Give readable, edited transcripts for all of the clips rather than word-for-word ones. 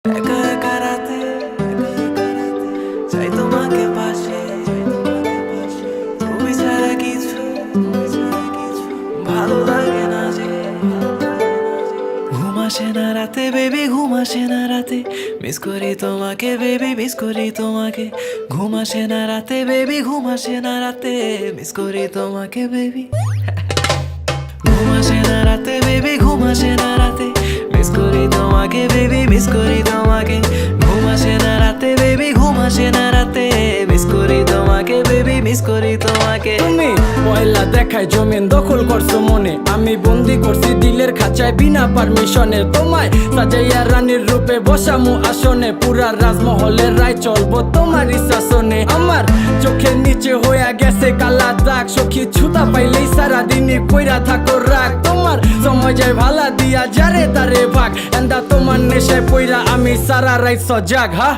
একা একা রাতে চাই তোমাকে পাশে, তুমি ছাড়া কিছু ভালো লাগে না যে। ঘুম আসে না রাতে বেবি, ঘুম আসে না রাতে, মিস করি তোমাকে বেবি, মিস করি তোমাকে। ঘুম আসে না রাতে বেবি, ঘুম আসে না রাতে, মিস করি তোমাকে বেবি। ঘুম আসে না রাতে বেবি, ঘুম আসে না রাতে, মিস করি তোমাকে বেবি, মিস করি তোমাকে। ঘুম আসে না রাতে বেবি, ঘুম আসে না রাতে, মিস করি তোমাকে বেবি, মিস করি তোমাকে। তুমি পয়লা দেখায় জমিন দখল করছো মনে, আমি বন্দি করছি দিলের খাঁচায় বিনা পারমিশনে। তোমায় সাজাইয়া রানীর রূপে বসামু আসনে, পুরা রাজমহলের রায় চলবো তোমারই শাসনে। আমার চোখের নিচে হইয়া গেছে কালা দাগ, সখী ছুতা পাইলেই সারাদিনই কইরা থাকো রাগ। তোমার সময় যায় ভালা দিয়া যারে তারে ভাগ, এন্দা তোমার নেশায় পইরা আমি সারা রাইত সজাগ। হা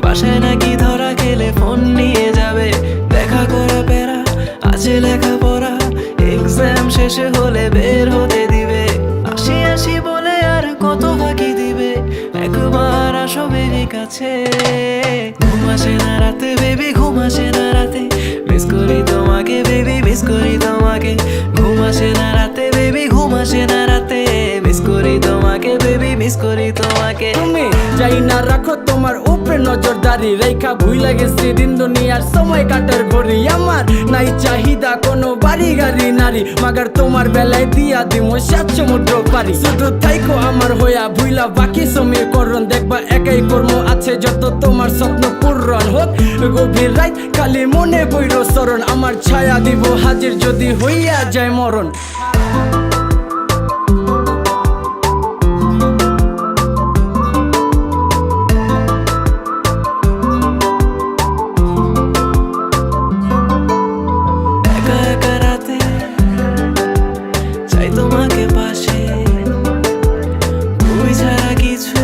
বাসায় নাকি ধরা খেলে ফোন নিয়ে যাবে, দেখা করা প্যারা আছে লেখাপড়া, এক্সাম শেষে হলে বের হতে দিবে। আসি আসি বলে আর কত ফাঁকি দিবে, একবার আসো বেবি কাছে। ঘুম আসে না রাতে বেবি, ঘুম আসে না রাতে, মিস করি তোমাকে বেবি, মিস করি তোমাকে। ঘুম আসে না রাতে বেবি, ঘুম আসে না রাতে, মিস করি তোমাকে বেবি, মিস করি তোমাকে। তুমি যাই না রাখো তোমার উপরে নজরদারি, রেখা ভুইলা গেছি দিন দুনিয়ার সময় কাটার ঘড়ি। আমার নাই চাহিদা কোনো বাড়ি গাড়ি নারী, মাগার তোমার বেলায় দিয়া দিমো 7 সমুদ্র পারি। শুধু থাইকো আমার হইয়া ভুইলা বাকি সমীকরণ, দেখবা একাই কর্ম আছে যত তোমার স্বপ্ন পূরণ হোক। গভীর রাত খালি মনে বইর শরণ, আমার ছায়া দিব হাজির যদি হইয়া যায় মরণ। তোমাকে পাশে, তুমি ছাড়া কিছু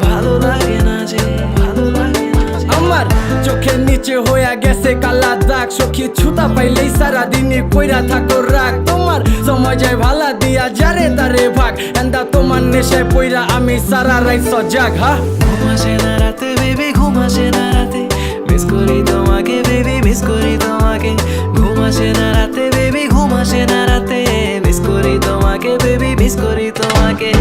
ভালো লাগে না যে, ভালো লাগে না যে। আমার চোখের নিচে হইয়া গেছে কালা দাগ, সখী ছুতা পাইলেই সারাদিনই কইরা থাকো রাগ। তোমার সময় যায় ভালা দিয়া যারে তারে ভাগ, এন্দা তোমার নেশায় পইরা আমি সারা রাইত সজাগ। হা ঘুম আসে না রাতে বেবি, ঘুম আসে না রাতে, মিস করি তোমাকে বেবি, মিস করি তোমাকে। ঘুম আসে না রাতে বেবি, ঘুম আসে না রাতে, মিস করি তোমাকে বেবি, মিস করি তোমাকে।